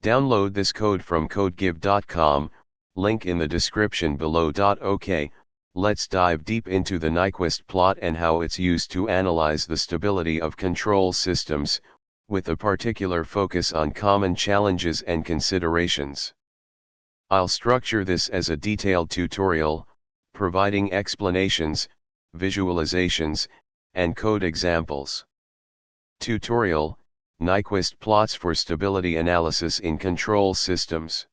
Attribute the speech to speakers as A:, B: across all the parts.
A: Download this code from codegive.com, link in the description below. OK, let's dive deep into the Nyquist plot and how it's used to analyze the stability of control systems, with a particular focus on common challenges and considerations. I'll structure this as a detailed tutorial, providing explanations, visualizations, and code examples. Tutorial: Nyquist plots for stability analysis in control systems.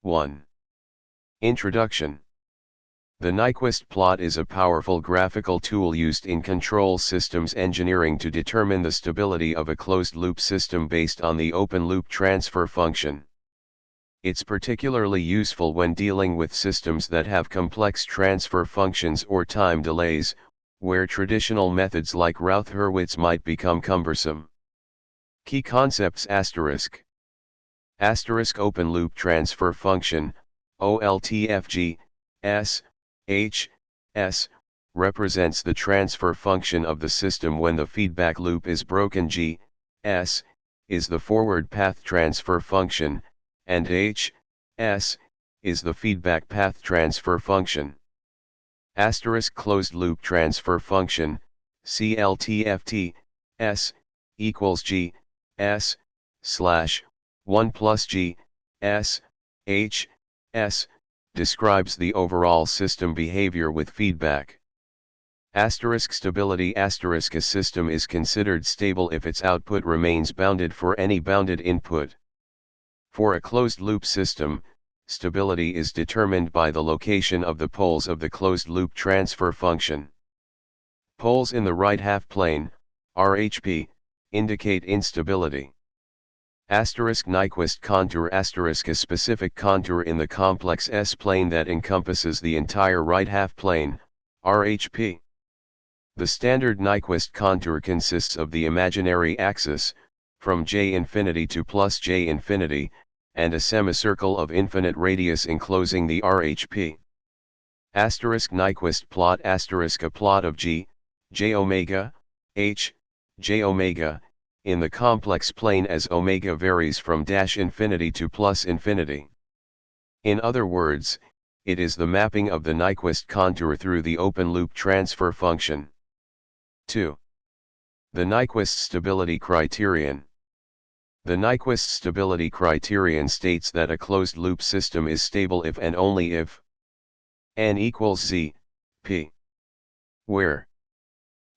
A: 1. Introduction. The Nyquist plot is a powerful graphical tool used in control systems engineering to determine the stability of a closed-loop system based on the open-loop transfer function. It's particularly useful when dealing with systems that have complex transfer functions or time delays, where traditional methods like routh-hurwitz might become cumbersome. Key concepts: asterisk open loop transfer function, oltf S represents the transfer function of the system when the feedback loop is broken. S is the forward path transfer function, and S is the feedback path transfer function. Asterisk closed loop transfer function, CLTFT, S equals S slash 1 plus S describes the overall system behavior with feedback. Asterisk stability. Asterisk a system is considered stable if its output remains bounded for any bounded input. For a closed-loop system, stability is determined by the location of the poles of the closed-loop transfer function. Poles in the right half-plane, RHP, indicate instability. Asterisk Nyquist contour. Asterisk a specific contour in the complex S-plane that encompasses the entire right half-plane, RHP. The standard Nyquist contour consists of the imaginary axis, from J infinity to plus J infinity, and a semicircle of infinite radius enclosing the RHP. Asterisk Nyquist plot. Asterisk a plot of J omega, J omega, in the complex plane as omega varies from dash infinity to plus infinity. In other words, it is the mapping of the Nyquist contour through the open loop transfer function. 2. The Nyquist stability criterion. The Nyquist stability criterion states that a closed-loop system is stable if and only if n equals z, p, where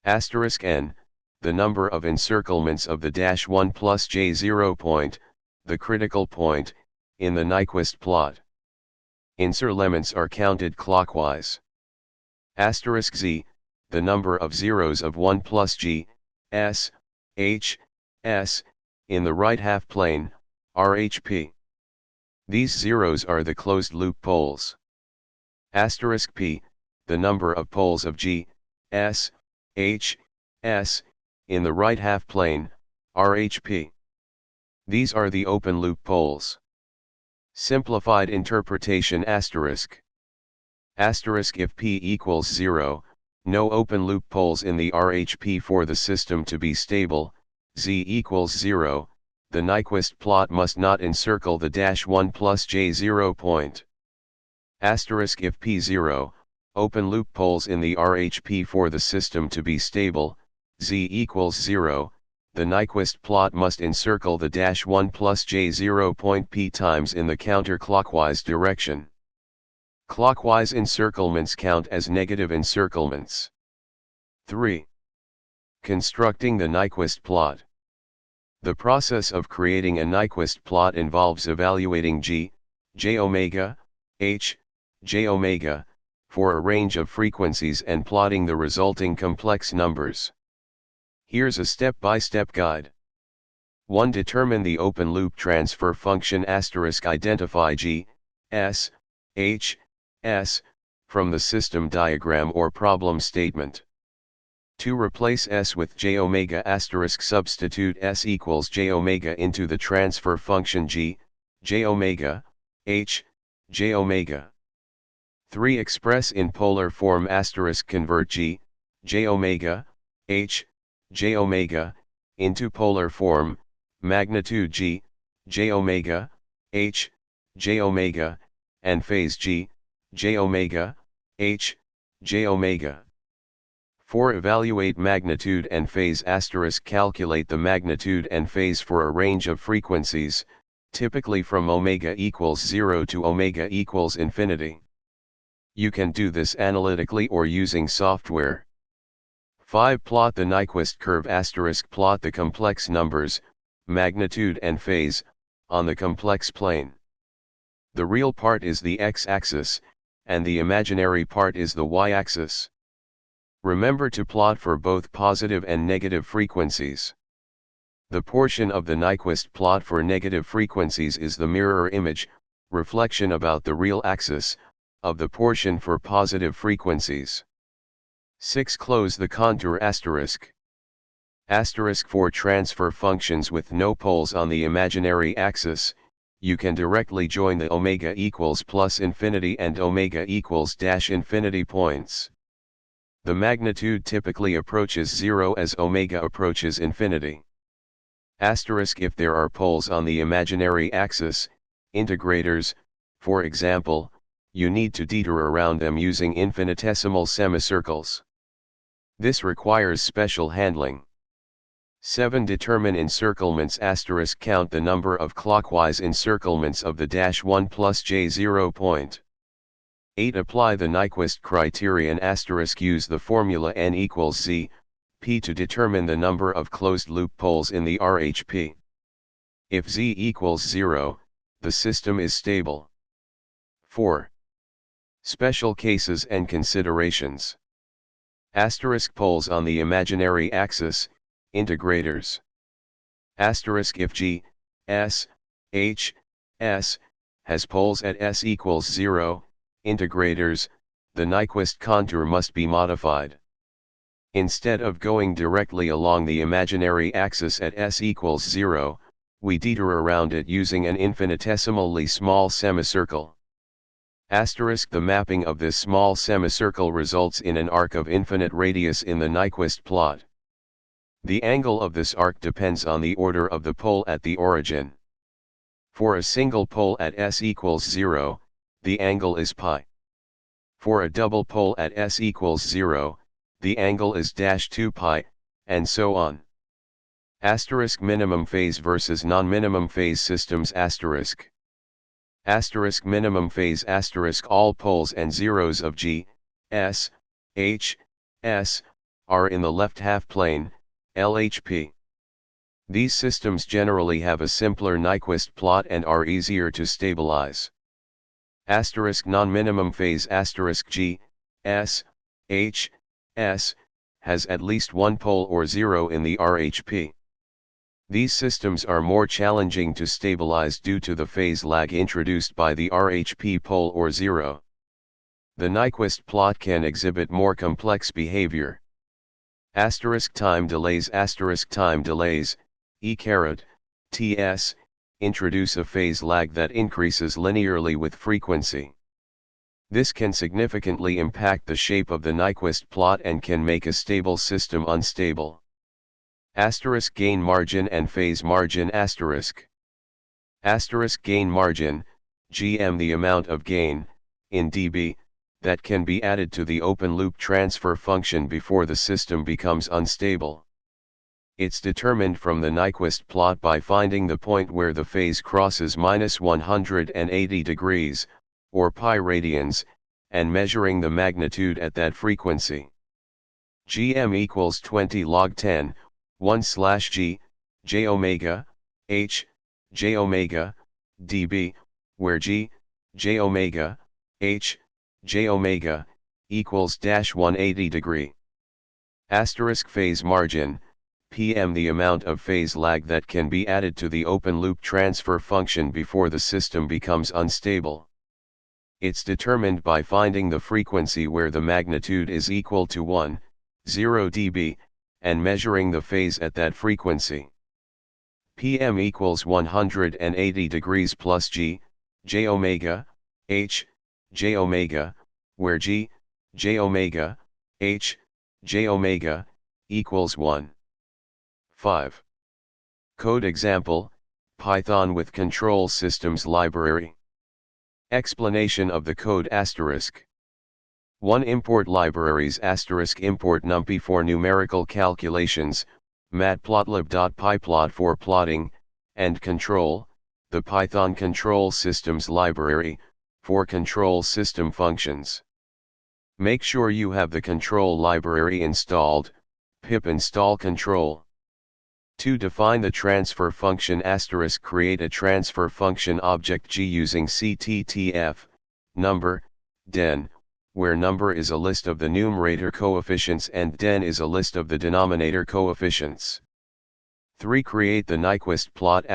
A: n, the number of encirclements of the dash 1 plus j0 point, the critical point, in the Nyquist plot. Encirclements are counted clockwise. Asterisk z, the number of zeros of 1 plus g, s, h, s, in the right half-plane, RHP. These zeros are the closed-loop poles. Asterisk p, the number of poles of G, S, H, S, in the right half-plane, RHP. These are the open-loop poles. Simplified interpretation. Asterisk if p equals 0, no open-loop poles in the RHP for the system to be stable. Z equals 0, the Nyquist plot must not encircle the dash 1 plus j0 point. Asterisk if p0, open loop poles in the RHP for the system to be stable, Z equals 0, the Nyquist plot must encircle the dash 1 plus j0 point p times in the counterclockwise direction. Clockwise encirclements count as negative encirclements. 3. Constructing the Nyquist plot. The process of creating a Nyquist plot involves evaluating J omega, H, J omega, for a range of frequencies and plotting the resulting complex numbers. Here's a step-by-step guide. 1. Determine the open loop transfer function. Identify G, S, H, S, from the system diagram or problem statement. 2. Replace S with J omega. Substitute S equals J omega into the transfer function J omega, H, J omega. 3. Express in polar form. Convert J omega, H, J omega, into polar form, magnitude j omega, h, j omega, and phase g, j omega, h, j omega. For evaluate magnitude and phase * calculate the magnitude and phase for a range of frequencies, typically from omega equals 0 to omega equals infinity. You can do this analytically or using software. 5. Plot the Nyquist curve * plot the complex numbers, magnitude and phase, on the complex plane. The real part is the x-axis, and the imaginary part is the y-axis. Remember to plot for both positive and negative frequencies. The portion of the Nyquist plot for negative frequencies is the mirror image, reflection about the real axis, of the portion for positive frequencies. 6. Close the contour *. For transfer functions with no poles on the imaginary axis, you can directly join the omega equals plus infinity and omega equals dash infinity points. The magnitude typically approaches 0 as omega approaches infinity. If there are poles on the imaginary axis, integrators, for example, you need to detour around them using infinitesimal semicircles. This requires special handling. 7. Determine encirclements * count the number of clockwise encirclements of the dash 1 plus j0 point. 8. Apply the Nyquist criterion * use the formula n equals z, p to determine the number of closed-loop poles in the RHP. If z equals 0, the system is stable. 4. Special cases and considerations. * poles on the imaginary axis, integrators. * if g, s, h, s, has poles at s equals 0, integrators, the Nyquist contour must be modified. Instead of going directly along the imaginary axis at s equals 0, we detour around it using an infinitesimally small semicircle. The mapping of this small semicircle results in an arc of infinite radius in the Nyquist plot. The angle of this arc depends on the order of the pole at the origin. For a single pole at s equals 0, the angle is pi. For a double pole at s equals 0, the angle is dash 2 pi, and so on. Minimum phase versus non-minimum phase systems minimum phase all poles and zeros of g, s, h, s, are in the left half plane, LHP. These systems generally have a simpler Nyquist plot and are easier to stabilize. Non-minimum phase g, s, h, s, has at least one pole or zero in the RHP. These systems are more challenging to stabilize due to the phase lag introduced by the RHP pole or zero. The Nyquist plot can exhibit more complex behavior. Time delays E caret, TS, introduce a phase lag that increases linearly with frequency. This can significantly impact the shape of the Nyquist plot and can make a stable system unstable. Gain margin and phase margin gain margin, GM the amount of gain, in dB, that can be added to the open loop transfer function before the system becomes unstable. It's determined from the Nyquist plot by finding the point where the phase crosses -180 degrees, or pi radians, and measuring the magnitude at that frequency. GM equals 20 log 10, 1/g, j omega, h, j omega, dB, where g, j omega, h, j omega, equals -180 degree. Phase margin, PM the amount of phase lag that can be added to the open loop transfer function before the system becomes unstable. It's determined by finding the frequency where the magnitude is equal to 1, 0 dB, and measuring the phase at that frequency. PM equals 180 degrees plus g, j omega, h, j omega, where g, j omega, h, j omega, equals 1. 5. Code example, Python with control systems library. Explanation of the code *. 1. Import libraries *. Import NumPy for numerical calculations, matplotlib.pyplot for plotting, and control, the Python control systems library, for control system functions. Make sure you have the control library installed, pip install control. 2. Define the transfer function *. Create a transfer function object G using cttf, number, den, where number is a list of the numerator coefficients and den is a list of the denominator coefficients. 3. Create the Nyquist plot *.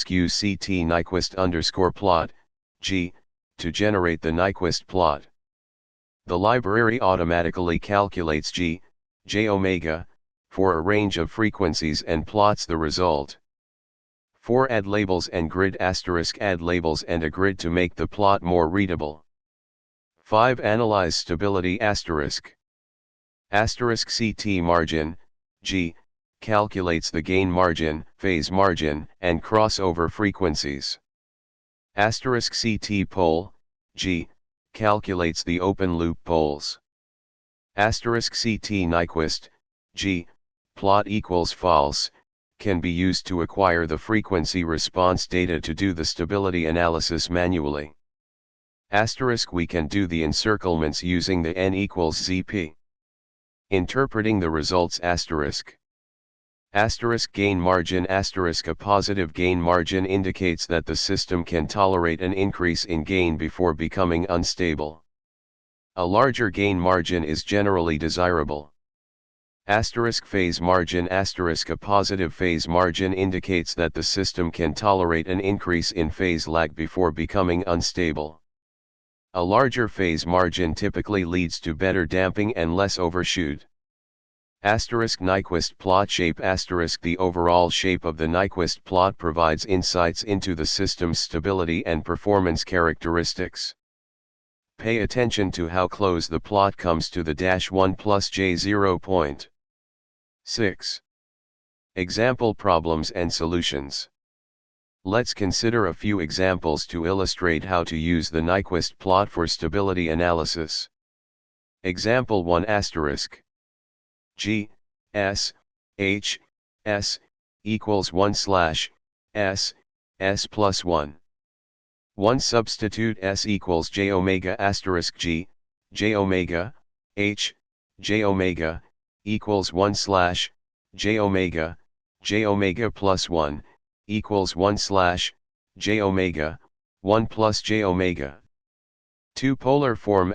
A: Use ct Nyquist _plot, G, to generate the Nyquist plot. The library automatically calculates G, j omega, for a range of frequencies and plots the result. 4. Add labels and grid *. Add labels and a grid to make the plot more readable. 5. Analyze stability *. *CT margin, G, calculates the gain margin, phase margin, and crossover frequencies. *CT pole, G, calculates the open loop poles. *CT Nyquist, G, plot equals false, can be used to acquire the frequency response data to do the stability analysis manually. We can do the encirclements using the n equals zp. Interpreting the results *. Gain margin *. A positive gain margin indicates that the system can tolerate an increase in gain before becoming unstable. A larger gain margin is generally desirable. Phase margin *. A positive phase margin indicates that the system can tolerate an increase in phase lag before becoming unstable. A larger phase margin typically leads to better damping and less overshoot. Nyquist plot shape *. The overall shape of the Nyquist plot provides insights into the system's stability and performance characteristics. Pay attention to how close the plot comes to the -1 plus j0 point. 6. Example problems and solutions. Let's consider a few examples to illustrate how to use the Nyquist plot for stability analysis. Example 1 *. G, S, H, S, equals 1 slash, S, S plus 1. 1 substitute S equals J omega * G, J omega, H, J omega, equals 1 slash, J omega plus 1, equals 1 slash, J omega, 1 plus J omega. 2 polar form *.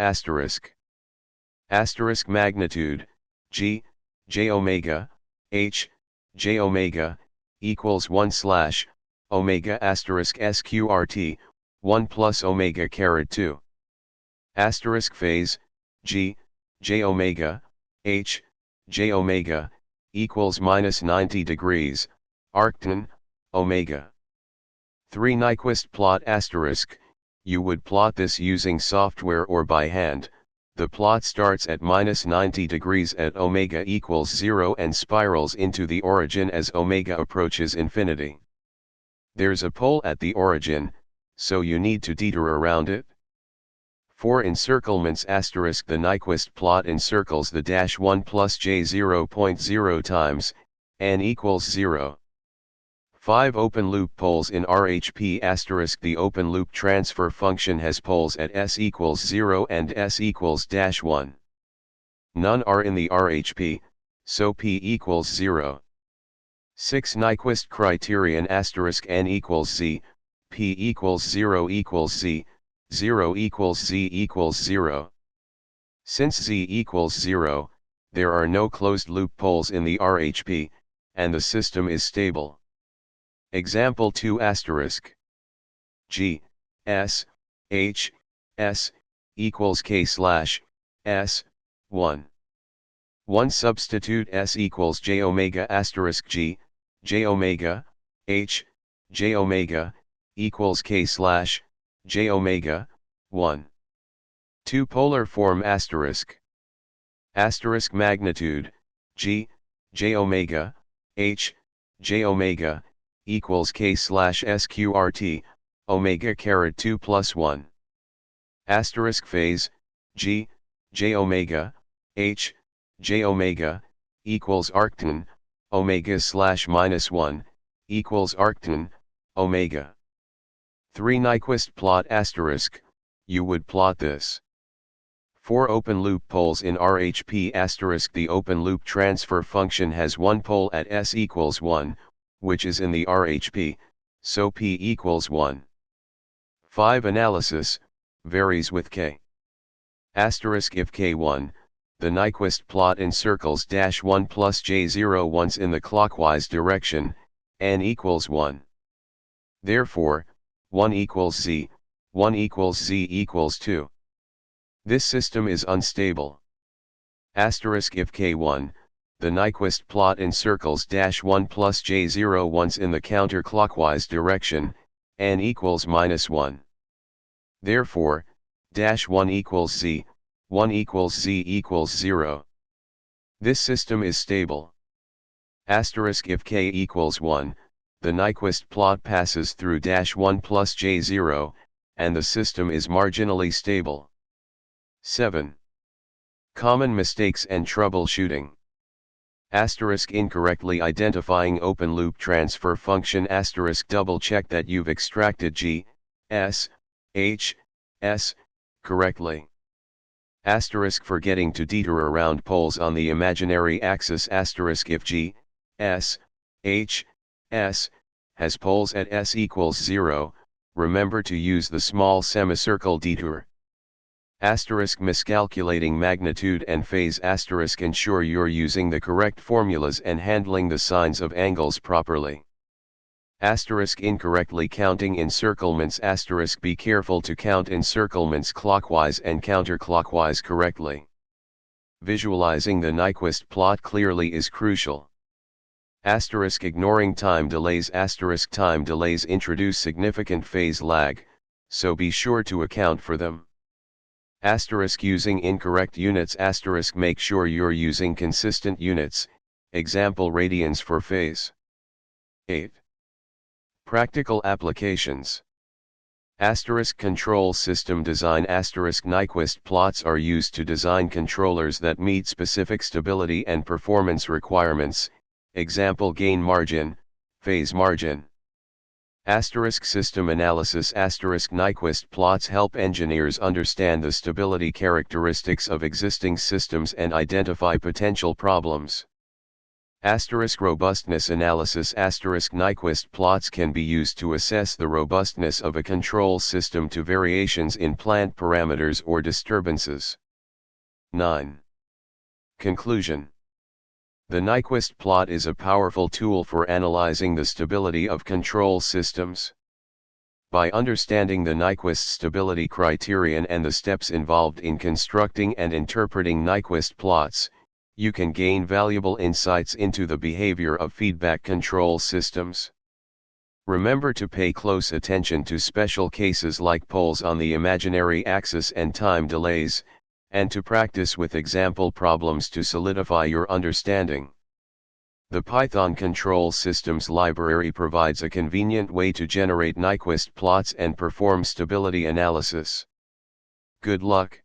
A: Magnitude, G, J omega, H, J omega, equals 1 slash, omega * sqrt, 1 plus omega caret 2. Phase, G, J omega, H, J omega, equals -90 degrees, arctan, omega. 3 Nyquist plot *. You would plot this using software or by hand. The plot starts at -90 degrees at omega equals 0 and spirals into the origin as omega approaches infinity. There's a pole at the origin, so you need to teeter around it. 4 Encirclements *. The Nyquist plot encircles the -1 plus j0.0 times, n equals 0. 5 Open loop poles in RHP *. The open loop transfer function has poles at s equals 0 and s equals -1. None are in the RHP, so p equals 0. 6 Nyquist criterion *. N equals z, p equals 0 equals z, 0 equals z equals 0. Since z equals 0, there are no closed loop poles in the RHP, and the system is stable. Example 2 * G, S, H, S, equals K slash, S, 1. 1 substitute S equals J omega * G, J omega, H, J omega, equals K slash, J omega, 1. 2 Polar form *. Magnitude, G, J omega, H, J omega, equals k slash sqrt, omega caret 2 plus 1. Asterisk phase, g, j omega, h, j omega, equals arctan, omega slash minus 1, equals arctan, omega. 3 Nyquist plot asterisk, you would plot this. 4 open loop poles in RHP asterisk. The open loop transfer function has one pole at s equals 1, which is in the RHP, so p equals 1. 5 Analysis, varies with k. Asterisk if k1, the Nyquist plot encircles -1 plus j0 once in the clockwise direction, n equals 1. Therefore, 1 equals z, 1 equals z equals 2. This system is unstable. Asterisk if k1, the Nyquist plot encircles -1 plus j0 once in the counterclockwise direction, n equals -1. Therefore, -1 equals z, 1 equals z equals 0. This system is stable. Asterisk if k equals 1, the Nyquist plot passes through -1 plus j0, and the system is marginally stable. 7. Common mistakes and troubleshooting. Asterisk incorrectly identifying open loop transfer function. Asterisk double check that you've extracted g, s, h, s, correctly. Asterisk forgetting to detour around poles on the imaginary axis. Asterisk if g, s, h, s, has poles at s equals 0, remember to use the small semicircle detour. Asterisk miscalculating magnitude and phase. Asterisk ensure you're using the correct formulas and handling the signs of angles properly. Asterisk incorrectly counting encirclements. Asterisk be careful to count encirclements clockwise and counterclockwise correctly. Visualizing the Nyquist plot clearly is crucial. Asterisk ignoring time delays. Asterisk time delays introduce significant phase lag, so be sure to account for them. Asterisk using incorrect units. Asterisk make sure you're using consistent units, example radians for phase. 8. Practical applications. Asterisk control system design. Asterisk Nyquist plots are used to design controllers that meet specific stability and performance requirements, example gain margin, phase margin. Asterisk system analysis. Asterisk Nyquist plots help engineers understand the stability characteristics of existing systems and identify potential problems. Asterisk robustness analysis. Asterisk Nyquist plots can be used to assess the robustness of a control system to variations in plant parameters or disturbances. 9. Conclusion. The Nyquist plot is a powerful tool for analyzing the stability of control systems. By understanding the Nyquist stability criterion and the steps involved in constructing and interpreting Nyquist plots, you can gain valuable insights into the behavior of feedback control systems. Remember to pay close attention to special cases like poles on the imaginary axis and time delays, and to practice with example problems to solidify your understanding. The Python Control Systems library provides a convenient way to generate Nyquist plots and perform stability analysis. Good luck.